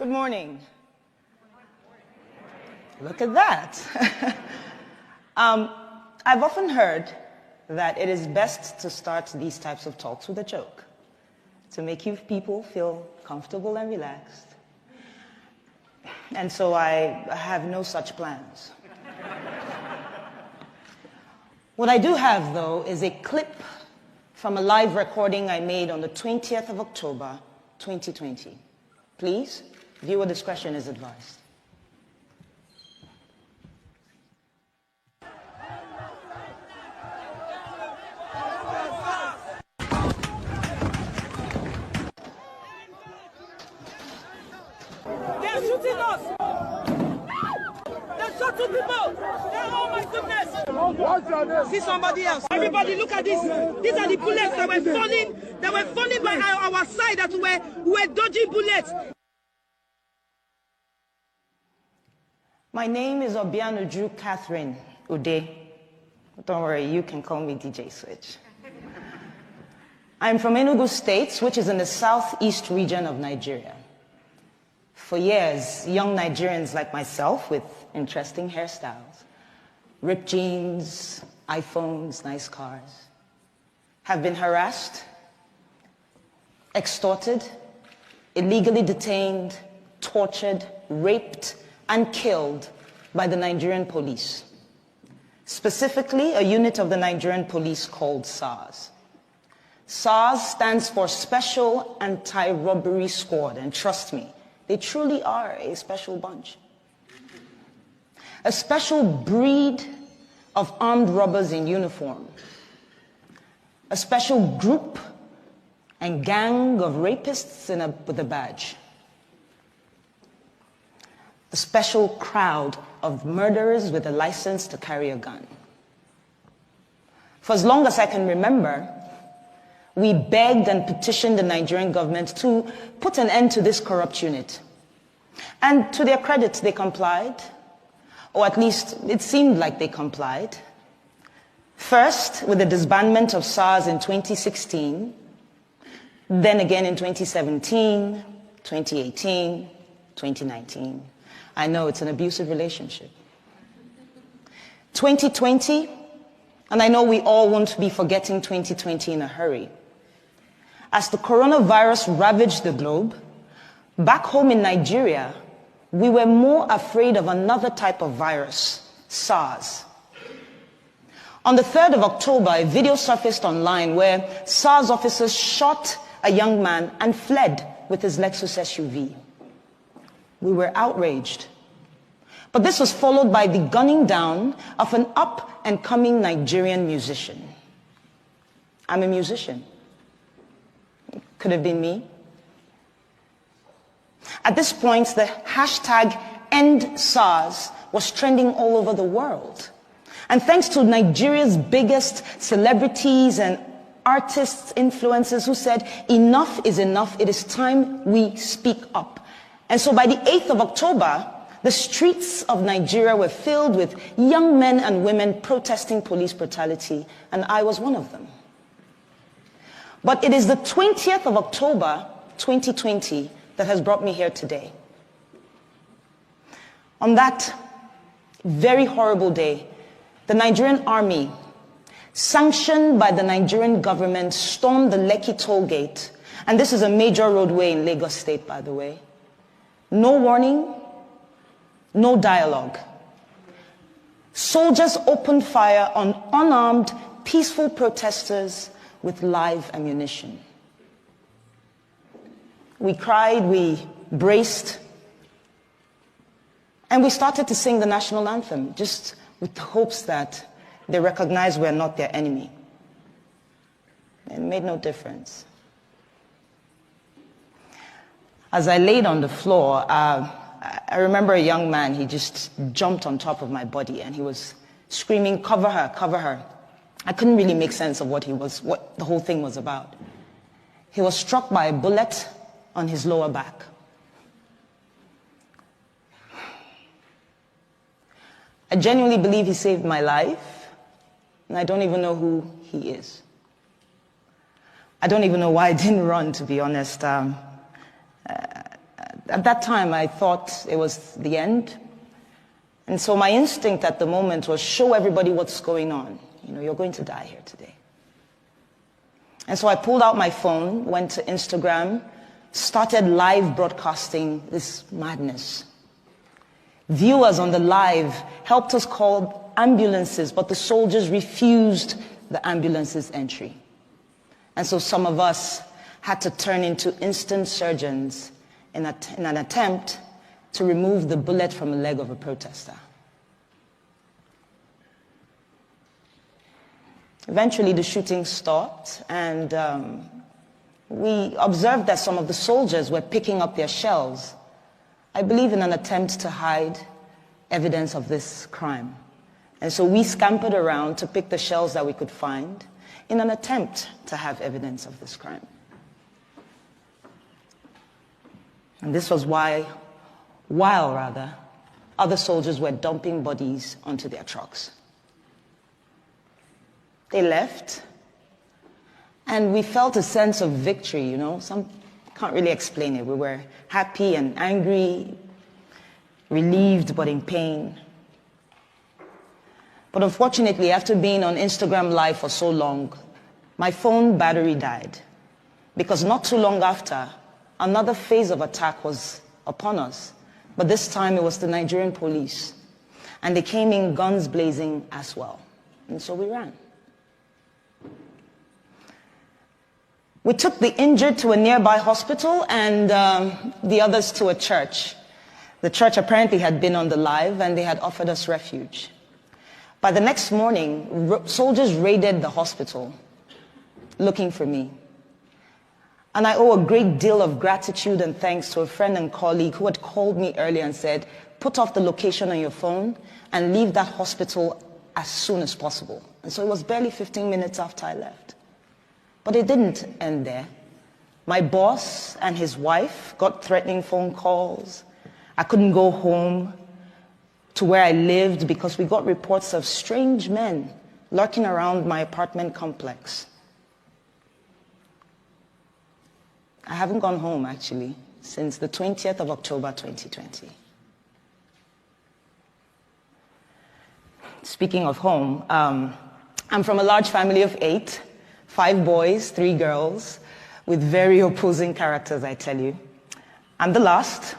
Good morning. Look at that. I've often heard that it is best to start these types of talks with a joke to make you people feel comfortable and relaxed. And so I have no such plans. What I do have, though, is a clip from a live recording I made on the 20th of October, 2020. Please, viewer discretion is advised. They're shooting us! They're shooting people! Oh my goodness! What's your name? See somebody else. Everybody look at this. These are the bullets that were falling by our side, that were dodging bullets. My name is Obianuju Catherine Ude. Don't worry, you can call me DJ Switch. I'm from Enugu State, which is in the southeast region of Nigeria. For years, young Nigerians like myself with interesting hairstyles, ripped jeans, iPhones, nice cars, have been harassed, extorted, illegally detained, tortured, raped, and killed by the Nigerian police. Specifically, a unit of the Nigerian police called SARS. SARS stands for Special Anti-Robbery Squad, and trust me, they truly are a special bunch. A special breed of armed robbers in uniform. A special group and gang of rapists with a badge. A special crowd of murderers with a license to carry a gun. For as long as I can remember, we begged and petitioned the Nigerian government to put an end to this corrupt unit. And to their credit, they complied, or at least it seemed like they complied. First, with the disbandment of SARS in 2016, then again in 2017, 2018, 2019. I know it's an abusive relationship. 2020, and I know we all won't be forgetting 2020 in a hurry. As the coronavirus ravaged the globe, back home in Nigeria, we were more afraid of another type of virus, SARS. On the 3rd of October, a video surfaced online where SARS officers shot a young man and fled with his Lexus SUV. We were outraged. But this was followed by the gunning down of an up-and-coming Nigerian musician. I'm a musician. Could have been me. At this point, the hashtag Endsars was trending all over the world. And thanks to Nigeria's biggest celebrities and artists, influencers who said, enough is enough, it is time we speak up. And so by the 8th of October, the streets of Nigeria were filled with young men and women protesting police brutality, and I was one of them. But it is the 20th of October, 2020, that has brought me here today. On that very horrible day, the Nigerian army, sanctioned by the Nigerian government, stormed the Lekki toll gate. And this is a major roadway in Lagos State, by the way. No warning, no dialogue. Soldiers opened fire on unarmed, peaceful protesters with live ammunition. We cried, we braced, and we started to sing the national anthem, just with the hopes that they recognize we're not their enemy. It made no difference. As I laid on the floor, I remember a young man, he just jumped on top of my body and he was screaming, "Cover her, cover her." I couldn't really make sense of what the whole thing was about. He was struck by a bullet on his lower back. I genuinely believe he saved my life, and I don't even know who he is. I don't even know why I didn't run, to be honest. At that time, I thought it was the end. And so my instinct at the moment was show everybody what's going on. You're going to die here today. And so I pulled out my phone, went to Instagram, started live broadcasting this madness. Viewers on the live helped us call ambulances, but the soldiers refused the ambulance's entry. And so some of us had to turn into instant surgeons in an attempt to remove the bullet from the leg of a protester. Eventually, the shooting stopped, and we observed that some of the soldiers were picking up their shells, I believe in an attempt to hide evidence of this crime. And so we scampered around to pick the shells that we could find in an attempt to have evidence of this crime. And this was while other soldiers were dumping bodies onto their trucks. They left, and we felt a sense of victory, Some can't really explain it. We were happy and angry, relieved but in pain. But unfortunately, after being on Instagram Live for so long, my phone battery died. Because not too long after, another phase of attack was upon us. But this time it was the Nigerian police. And they came in guns blazing as well. And so we ran. We took the injured to a nearby hospital and the others to a church. The church apparently had been on the live and they had offered us refuge. By the next morning, soldiers raided the hospital looking for me. And I owe a great deal of gratitude and thanks to a friend and colleague who had called me earlier and said, put off the location on your phone and leave that hospital as soon as possible. And so it was barely 15 minutes after I left. But it didn't end there. My boss and his wife got threatening phone calls. I couldn't go home to where I lived because we got reports of strange men lurking around my apartment complex. I haven't gone home, actually, since the 20th of October, 2020. Speaking of home, I'm from a large family of 8, 5 boys, 3 girls, with very opposing characters, I tell you. I'm the last,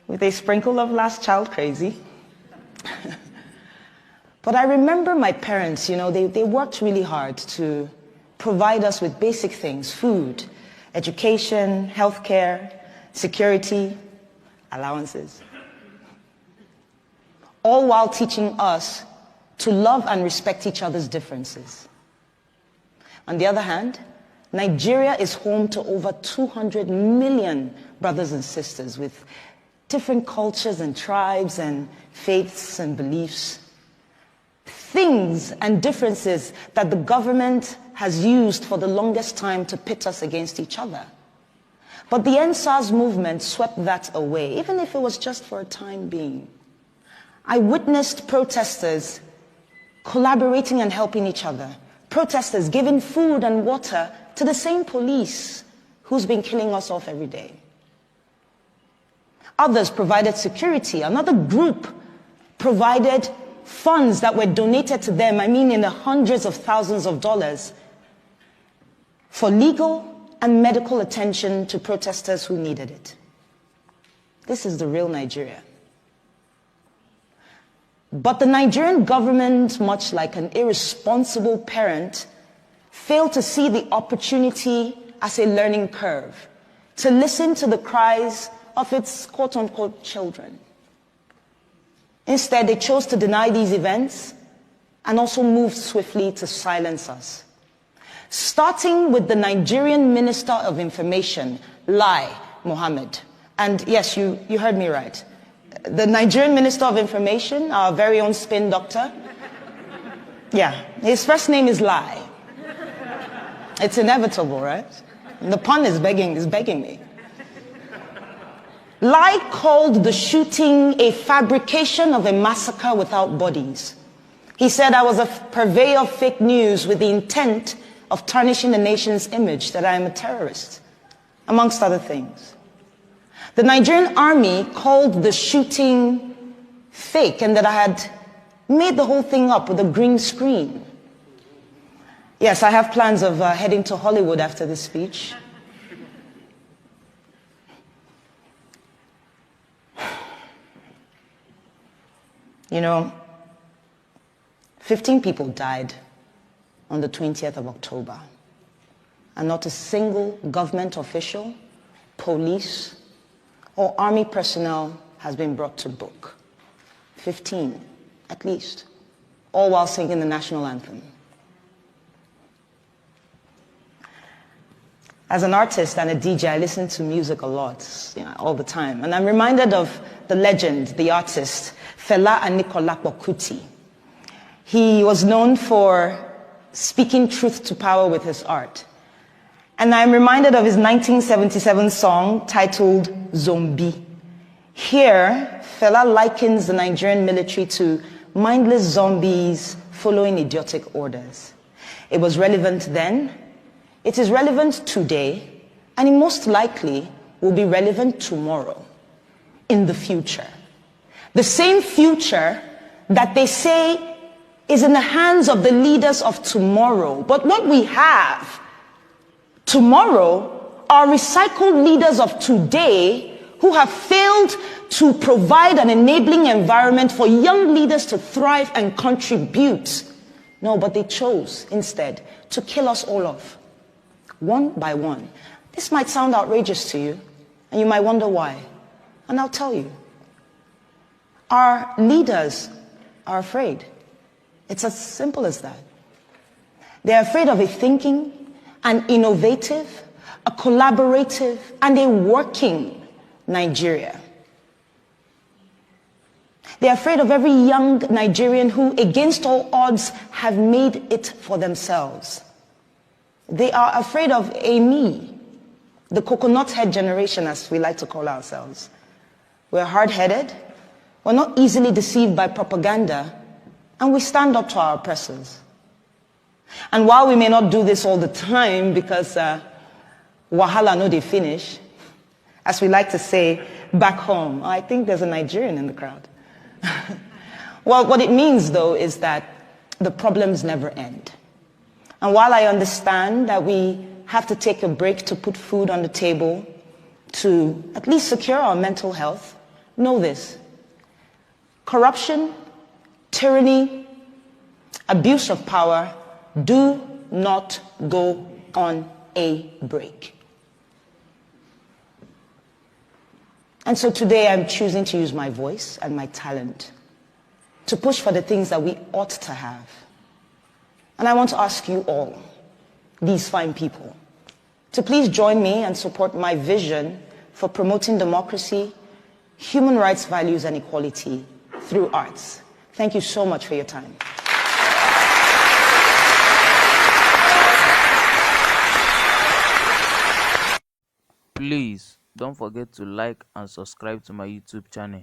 with a sprinkle of last child crazy. But I remember my parents, they worked really hard to provide us with basic things, food, education, healthcare, security, allowances. All while teaching us to love and respect each other's differences. On the other hand, Nigeria is home to over 200 million brothers and sisters with different cultures and tribes and faiths and beliefs. Things and differences that the government has used for the longest time to pit us against each other. But the Endsars movement swept that away, even if it was just for a time being. I witnessed protesters collaborating and helping each other. Protesters giving food and water to the same police who's been killing us off every day. Others provided security. Another group provided funds that were donated to them, in the hundreds of thousands of dollars, for legal and medical attention to protesters who needed it. This is the real Nigeria. But the Nigerian government, much like an irresponsible parent, failed to see the opportunity as a learning curve, to listen to the cries of its quote-unquote children. Instead, they chose to deny these events and also moved swiftly to silence us. Starting with the Nigerian Minister of Information, Lai Mohammed. And yes, you heard me right. The Nigerian Minister of Information, our very own spin doctor. Yeah, his first name is Lai. It's inevitable, right? And the pun is begging me. Lai called the shooting a fabrication of a massacre without bodies. He said I was a purveyor of fake news with the intent of tarnishing the nation's image, that I am a terrorist, amongst other things. The Nigerian army called the shooting fake and that I had made the whole thing up with a green screen. Yes, I have plans of heading to Hollywood after this speech. You know, 15 people died on the 20th of October, and not a single government official, police, or army personnel has been brought to book. 15, at least, all while singing the national anthem. As an artist and a DJ, I listen to music a lot, all the time. And I'm reminded of the legend, the artist, Fela Anikolapo Kuti. He was known for speaking truth to power with his art. And I'm reminded of his 1977 song titled Zombie. Here, Fela likens the Nigerian military to mindless zombies following idiotic orders. It was relevant then, it is relevant today, and it most likely will be relevant tomorrow, in the future. The same future that they say is in the hands of the leaders of tomorrow. But what we have tomorrow are recycled leaders of today who have failed to provide an enabling environment for young leaders to thrive and contribute. No, but they chose instead to kill us all off, one by one. This might sound outrageous to you, and you might wonder why. And I'll tell you. Our leaders are afraid. It's as simple as that. They're afraid of a thinking, an innovative, a collaborative, and a working Nigeria. They're afraid of every young Nigerian who, against all odds, have made it for themselves. They are afraid of a me, the coconut head generation, as we like to call ourselves. We're hard-headed, we're not easily deceived by propaganda, and we stand up to our oppressors. And while we may not do this all the time because wahala no dey finish, as we like to say back home, I think there's a Nigerian in the crowd. Well, what it means, though, is that the problems never end. And while I understand that we have to take a break to put food on the table, to at least secure our mental health, know this. Corruption, tyranny, abuse of power do not go on a break. And so today I'm choosing to use my voice and my talent to push for the things that we ought to have. And I want to ask you all, these fine people, to please join me and support my vision for promoting democracy, human rights values, and equality through arts. Thank you so much for your time. Please don't forget to like and subscribe to my YouTube channel.